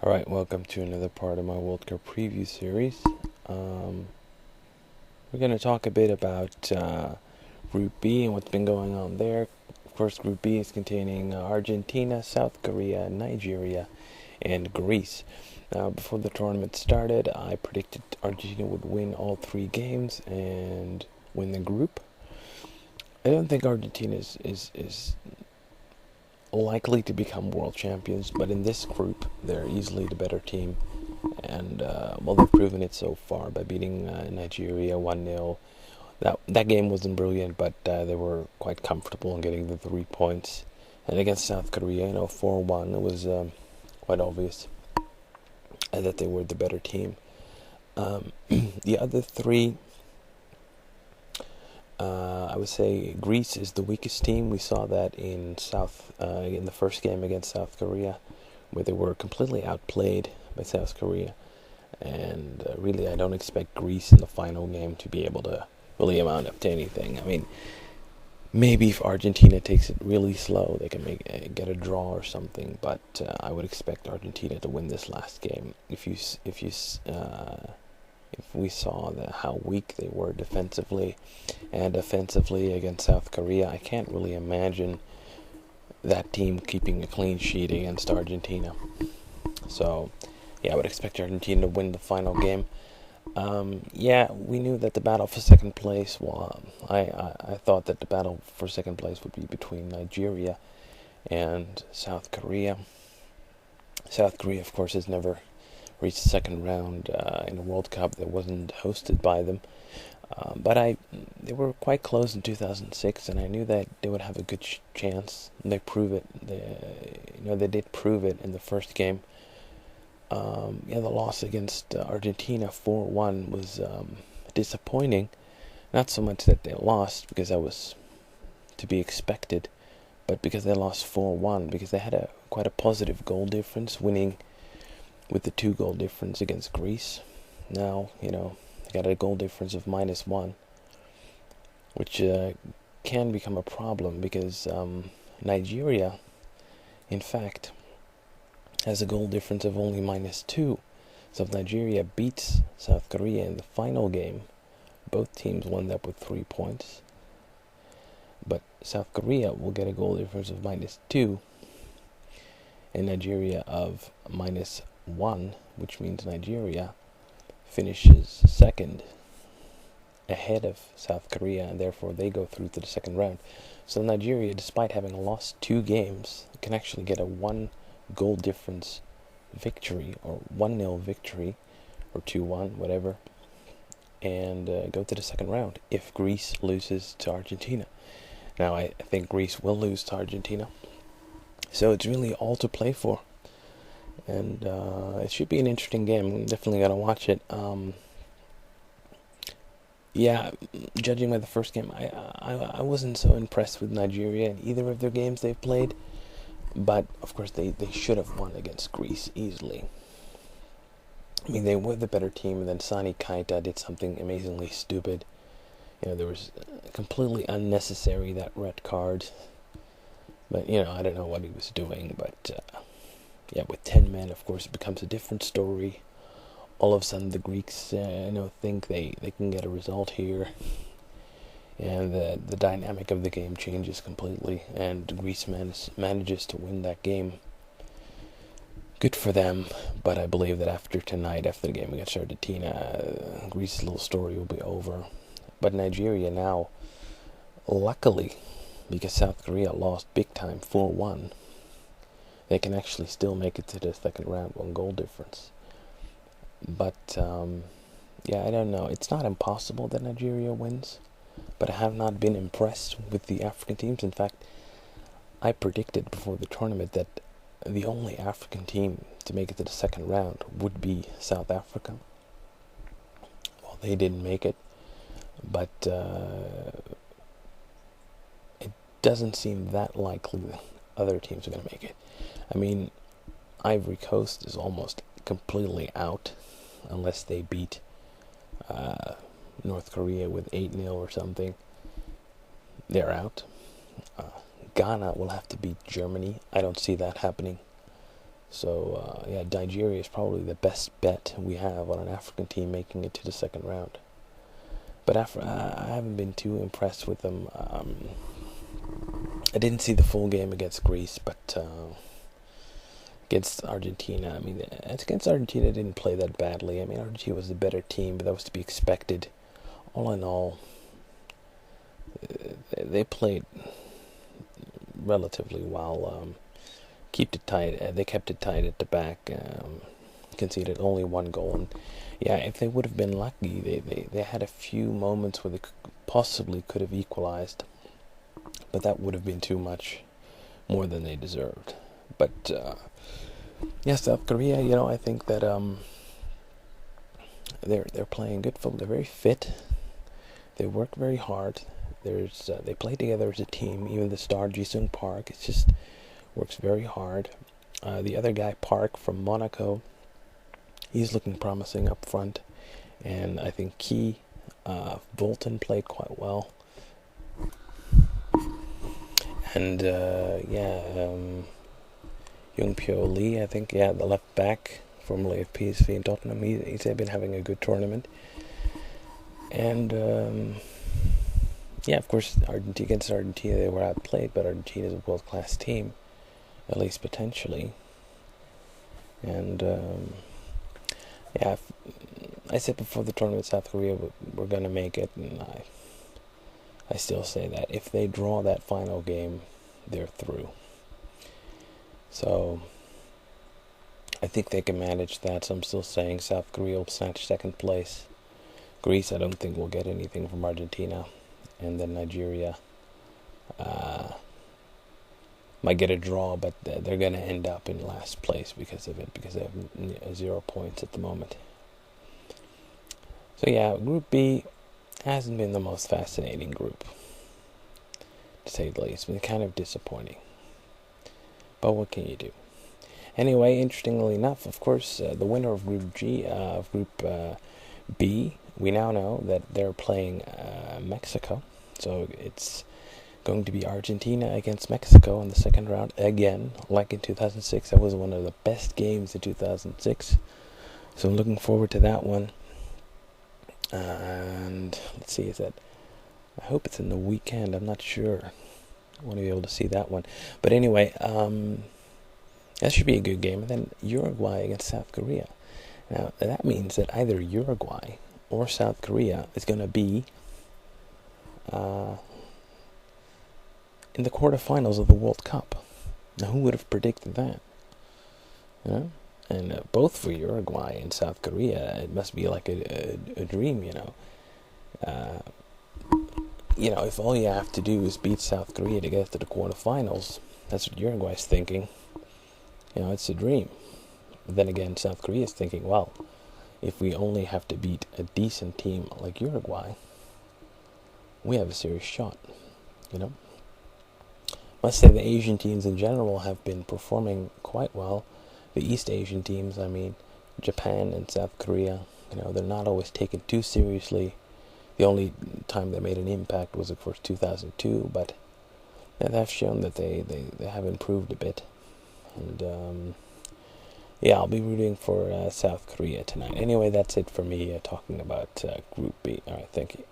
Alright, welcome to another part of my World Cup preview series. We're going to talk a bit about Group B and what's been going on there. Of course, Group B is containing Argentina, South Korea, Nigeria, and Greece. Now, before the tournament started, I predicted Argentina would win all three games and win the group. I don't think Argentina is likely to become world champions, but in this group, they're easily the better team. And, they've proven it so far by beating Nigeria 1-0. That game wasn't brilliant, but they were quite comfortable in getting the 3 points. And against South Korea, 4-1, it was quite obvious that they were the better team. The other three, I would say Greece is the weakest team. We saw that in the first game against South Korea, where they were completely outplayed by South Korea. And really, I don't expect Greece in the final game to be able to really amount up to anything. I mean, maybe if Argentina takes it really slow, they can get a draw or something. But I would expect Argentina to win this last game. If we saw how weak they were defensively and offensively against South Korea, I can't really imagine that team keeping a clean sheet against Argentina. So, I would expect Argentina to win the final game. We knew that the battle for second place, I thought that the battle for second place would be between Nigeria and South Korea. South Korea, of course, has never reached the second round in a World Cup that wasn't hosted by them. But they were quite close in 2006, and I knew that they would have a good chance. And they prove it. They did prove it in the first game. The loss against Argentina 4-1 was disappointing. Not so much that they lost, because that was to be expected, but because they lost 4-1, because they had quite a positive goal difference, winning with the 2-goal difference against Greece. Now, they got a goal difference of -1, which can become a problem, because Nigeria, in fact, has a goal difference of only -2. So if Nigeria beats South Korea in the final game, both teams will end up with 3 points. But South Korea will get a goal difference of -2, and Nigeria of -1, which means Nigeria finishes second ahead of South Korea, and therefore they go through to the second round. So Nigeria, despite having lost 2 games, can actually get a 1-goal difference victory, or 1-0 victory, or 2-1, whatever, and go to the second round if Greece loses to Argentina. Now, I think Greece will lose to Argentina, so it's really all to play for. And it should be an interesting game. I'm definitely going to watch it. Judging by the first game, I wasn't so impressed with Nigeria in either of their games they've played. But, of course, they should have won against Greece easily. I mean, they were the better team, and then Sani Kaita did something amazingly stupid. There was completely unnecessary, that red card. But, I don't know what he was doing, but... with 10 men, of course, it becomes a different story. All of a sudden, the Greeks, think they can get a result here, and the dynamic of the game changes completely, and Greece manages to win that game. Good for them, but I believe that after the game against Argentina, Greece's little story will be over. But Nigeria now, luckily, because South Korea lost big time 4-1, they can actually still make it to the second round, 1-goal difference. But, I don't know. It's not impossible that Nigeria wins, but I have not been impressed with the African teams. In fact, I predicted before the tournament that the only African team to make it to the second round would be South Africa. Well, they didn't make it, but it doesn't seem that likely that other teams are going to make it. I mean, Ivory Coast is almost completely out unless they beat North Korea with 8-0 or something. They're out. Ghana will have to beat Germany. I don't see that happening. So, yeah, Nigeria is probably the best bet we have on an African team making it to the second round. But I haven't been too impressed with them. I didn't see the full game against Greece, but against Argentina, I mean, against Argentina, they didn't play that badly. I mean, Argentina was the better team, but that was to be expected. All in all, they played relatively well. Kept it tight. They kept it tight at the back. Conceded only one goal, and yeah, if they would have been lucky, they had a few moments where they possibly could have equalized, but that would have been too much, more than they deserved. But yeah, South Korea, I think that they're playing good football. They're very fit. They work very hard. They play together as a team. Even the star Jisung Park, it's just works very hard. The other guy, Park from Monaco, he's looking promising up front, and I think Bolton played quite well. And Young Pyo Lee, I think, the left back, formerly of PSV and Tottenham, he's been having a good tournament. And of course, against Argentina they were outplayed, but Argentina is a world-class team, at least potentially. And I said before the tournament, South Korea were going to make it, and I still say that if they draw that final game, they're through. So I think they can manage that. So I'm still saying South Korea will snatch second place. Greece, I don't think will get anything from Argentina, and then Nigeria might get a draw, but they're going to end up in last place because of it, because they have 0 points at the moment. So yeah, Group B hasn't been the most fascinating group, to say the least. It's been kind of disappointing. But what can you do? Anyway, interestingly enough, of course, the winner of Group B, we now know that they're playing Mexico. So it's going to be Argentina against Mexico in the second round again, like in 2006. That was one of the best games in 2006. So I'm looking forward to that one. And let's see, I hope it's in the weekend. I'm not sure. I want to be able to see that one. But anyway, that should be a good game. And then Uruguay against South Korea. Now, that means that either Uruguay or South Korea is going to be in the quarterfinals of the World Cup. Now, who would have predicted that? And both for Uruguay and South Korea, it must be like a dream, if all you have to do is beat South Korea to get to the quarterfinals, that's what Uruguay's thinking. It's a dream. But then again, South Korea's thinking, well, if we only have to beat a decent team like Uruguay, we have a serious shot, Must say the Asian teams in general have been performing quite well. The East Asian teams, Japan and South Korea, they're not always taken too seriously. The only time they made an impact was, of course, 2002, but they've shown that they have improved a bit. And, I'll be rooting for South Korea tonight. Anyway, that's it for me talking about Group B. All right, thank you.